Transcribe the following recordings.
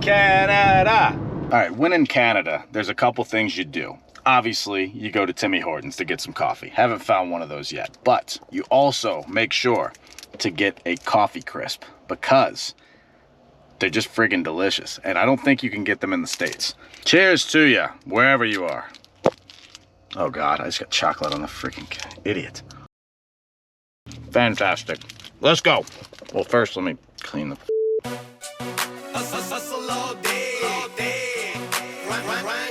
Canada. All right, when in Canada, there's a couple things you do. Obviously, you go to Timmy Hortons to get some coffee. Haven't found one of those yet. But you also make sure to get a coffee crisp because they're just friggin' delicious. And I don't think you can get them in the States. Cheers to ya, wherever you are. Oh God, I just got chocolate on the freaking idiot. Fantastic. Let's go. Well, first, let me clean the Hustle all day,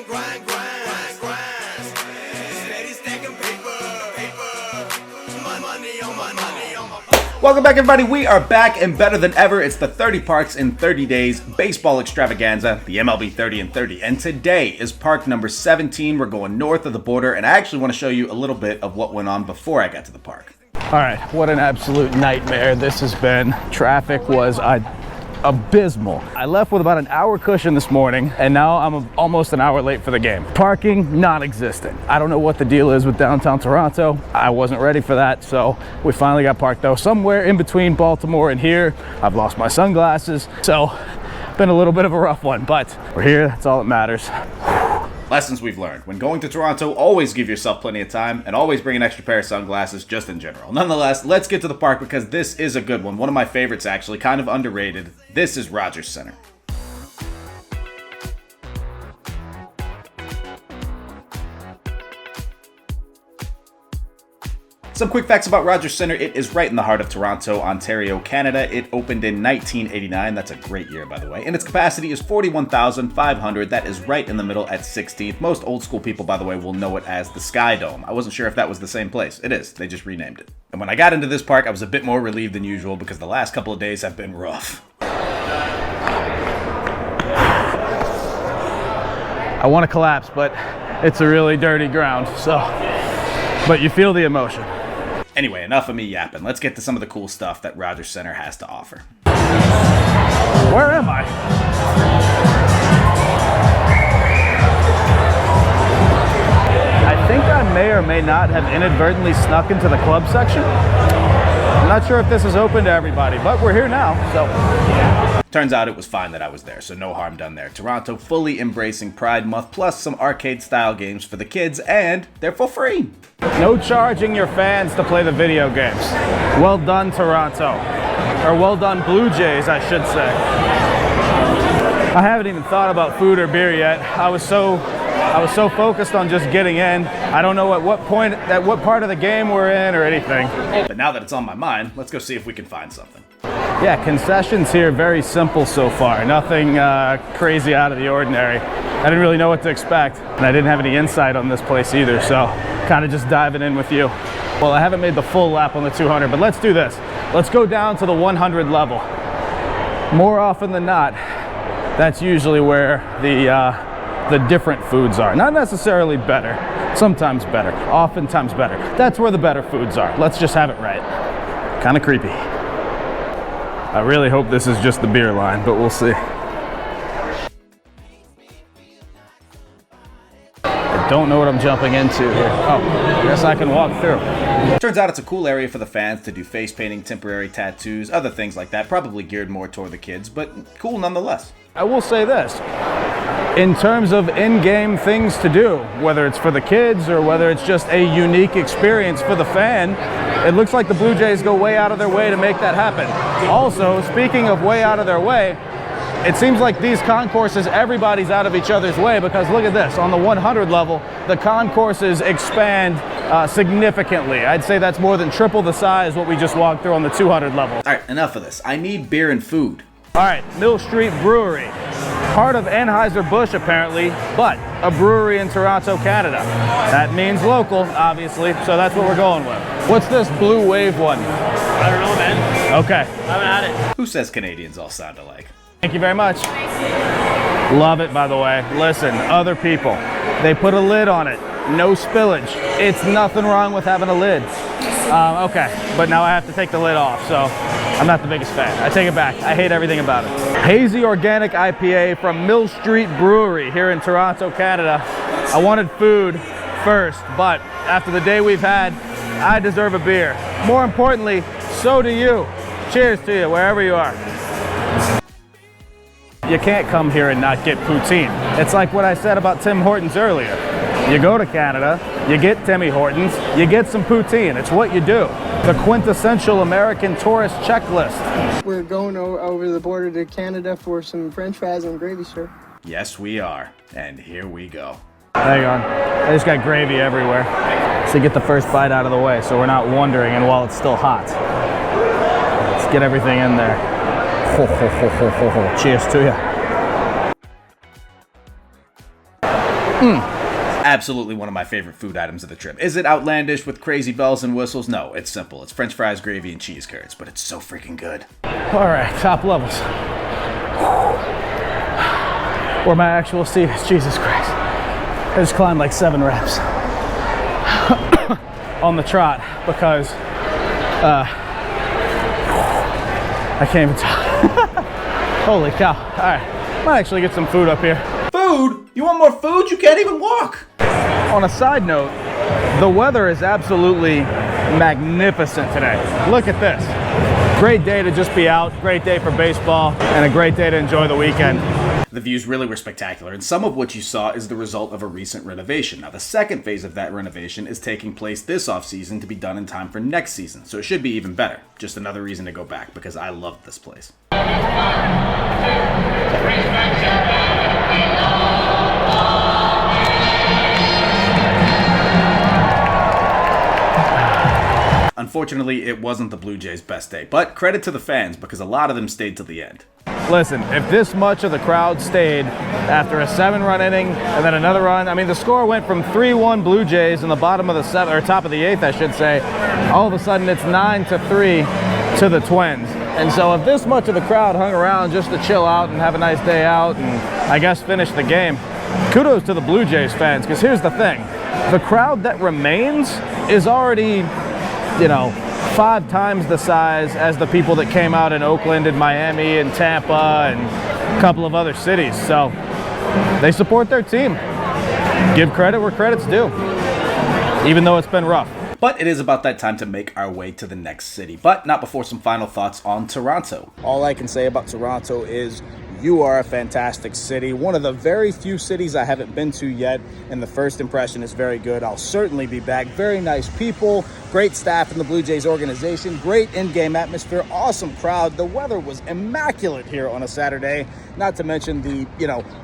grind. Steady stacking paper, money on my. Welcome back, everybody. We are back and better than ever. It's the 30 Parks in 30 Days baseball extravaganza, the MLB 30 in 30. And today is park number 17. We're going north of the border, and I actually want to show you a little bit of what went on before I got to the park. All right, what an absolute nightmare this has been. Traffic was abysmal. I left with about an hour cushion this morning, and now I'm almost an hour late for the game. Parking, non-existent. I don't know what the deal is with downtown Toronto. I wasn't ready for that, so we finally got parked though, somewhere in between Baltimore and here. I've lost my sunglasses, so been a little bit of a rough one, but we're here, that's all that matters. Lessons we've learned. When going to Toronto, always give yourself plenty of time and always bring an extra pair of sunglasses just in general. Nonetheless, let's get to the park because this is a good one. One of my favorites, actually, kind of underrated. This is Rogers Center. Some quick facts about Rogers Center. It is right in the heart of Toronto, Ontario, Canada. It opened in 1989. That's a great year, by the way. And its capacity is 41,500. That is right in the middle at 16th. Most old school people, by the way, will know it as the Sky Dome. I wasn't sure if that was the same place. It is. They just renamed it. And when I got into this park, I was a bit more relieved than usual because the last couple of days have been rough. I want to collapse, but it's a really dirty ground, but you feel the emotion. Anyway, enough of me yapping. Let's get to some of the cool stuff that Rogers Center has to offer. Where am I? I think I may or may not have inadvertently snuck into the club section. I'm not sure if this is open to everybody, but we're here now, so. Turns out it was fine that I was there, so no harm done there. Toronto fully embracing Pride Month, plus some arcade-style games for the kids, and they're for free. No charging your fans to play the video games. Well done, Toronto. Or well done, Blue Jays, I should say. I haven't even thought about food or beer yet. I was so focused on just getting in. I don't know at what part of the game we're in or anything. But now that it's on my mind, let's go see if we can find something. Yeah, concessions here, very simple so far. Nothing crazy out of the ordinary. I didn't really know what to expect, and I didn't have any insight on this place either, so kind of just diving in with you. Well, I haven't made the full lap on the 200, but let's do this. Let's go down to the 100 level. More often than not, that's usually where the different foods are. Not necessarily better, sometimes better, oftentimes better. That's where the better foods are. Let's just have it right. Kind of creepy. I really hope this is just the beer line, but we'll see. I don't know what I'm jumping into here. Oh, I guess I can walk through. Turns out it's a cool area for the fans to do face painting, temporary tattoos, other things like that, probably geared more toward the kids, but cool nonetheless. I will say this, in terms of in-game things to do, whether it's for the kids or whether it's just a unique experience for the fan, it looks like the Blue Jays go way out of their way to make that happen. Also, speaking of way out of their way, it seems like these concourses, everybody's out of each other's way because look at this, on the 100 level, the concourses expand significantly. I'd say that's more than triple the size what we just walked through on the 200 level. All right, enough of this. I need beer and food. All right, Mill Street Brewery. Part of Anheuser-Busch apparently, but a brewery in Toronto, Canada. That means local, obviously, so that's what we're going with. What's this Blue Wave one? I don't know, man. Okay. I haven't had it. Who says Canadians all sound alike? Thank you very much. Love it, by the way. Listen, other people, they put a lid on it. No spillage. It's nothing wrong with having a lid. Okay, but now I have to take the lid off, so I'm not the biggest fan. I take it back. I hate everything about it. Hazy Organic IPA from Mill Street Brewery here in Toronto, Canada. I wanted food first, but after the day we've had, I deserve a beer. More importantly, so do you. Cheers to you, wherever you are. You can't come here and not get poutine. It's like what I said about Tim Hortons earlier. You go to Canada, you get Timmy Hortons, you get some poutine. It's what you do. The quintessential American tourist checklist. We're going over the border to Canada for some french fries and gravy, sir. Yes, we are. And here we go. Hang on. I just got gravy everywhere. So get the first bite out of the way so we're not wondering and while it's still hot. Let's get everything in there. Ho, ho, ho, ho, ho, ho. Cheers to you. Absolutely one of my favorite food items of the trip. Is it outlandish with crazy bells and whistles? No, it's simple. It's french fries, gravy, and cheese curds, but it's so freaking good. All right, top levels. Where my actual seat is, Jesus Christ. I just climbed like 7 reps on the trot because I can't even talk. Holy cow. All right, might actually get some food up here. Food? You want more food? You can't even walk. On a side note, the weather is absolutely magnificent today. Look at this. Great day to just be out, great day for baseball, and a great day to enjoy the weekend. The views really were spectacular, and some of what you saw is the result of a recent renovation. Now, the second phase of that renovation is taking place this offseason to be done in time for next season, so it should be even better. Just another reason to go back, because I loved this place. Unfortunately, it wasn't the Blue Jays' best day, but credit to the fans because a lot of them stayed till the end. Listen, if this much of the crowd stayed after a 7-run inning and then another run, I mean, the score went from 3-1 Blue Jays in the bottom of the 7th, or top of the 8th, I should say. All of a sudden, it's 9-3 to the Twins. And so if this much of the crowd hung around just to chill out and have a nice day out and I guess finish the game, kudos to the Blue Jays fans, because here's the thing. The crowd that remains is already, 5 times the size as the people that came out in Oakland and Miami and Tampa and a couple of other cities. So they support their team. Give credit where credit's due, even though it's been rough. But it is about that time to make our way to the next city, but not before some final thoughts on Toronto. All I can say about Toronto is you are a fantastic city. One of the very few cities I haven't been to yet, and the first impression is very good. I'll certainly be back. Very nice people, great staff in the Blue Jays organization, great in-game atmosphere, awesome crowd. The weather was immaculate here on a Saturday. Not to mention the,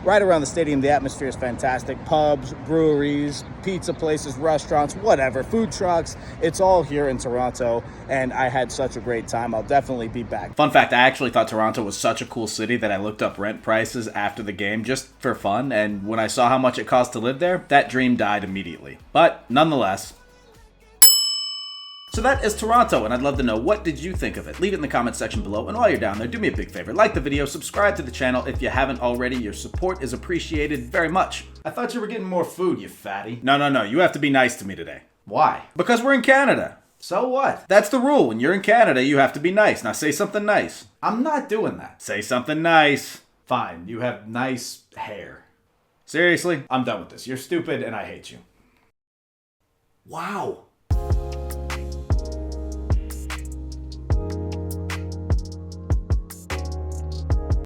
right around the stadium, the atmosphere is fantastic. Pubs, breweries, pizza places, restaurants, whatever, food trucks. It's all here in Toronto, and I had such a great time. I'll definitely be back. Fun fact, I actually thought Toronto was such a cool city that I looked up rent prices after the game just for fun, and when I saw how much it cost to live there, that dream died immediately. But nonetheless, so that is Toronto, and I'd love to know, what did you think of it? Leave it in the comment section below, and while you're down there, do me a big favor, like the video, subscribe to the channel if you haven't already. Your support is appreciated very much. I thought you were getting more food, you fatty. No, you have to be nice to me today. Why? Because we're in Canada. So what? That's the rule. When you're in Canada, you have to be nice. Now say something nice. I'm not doing that. Say something nice. Fine, you have nice hair. Seriously, I'm done with this. You're stupid and I hate you. Wow.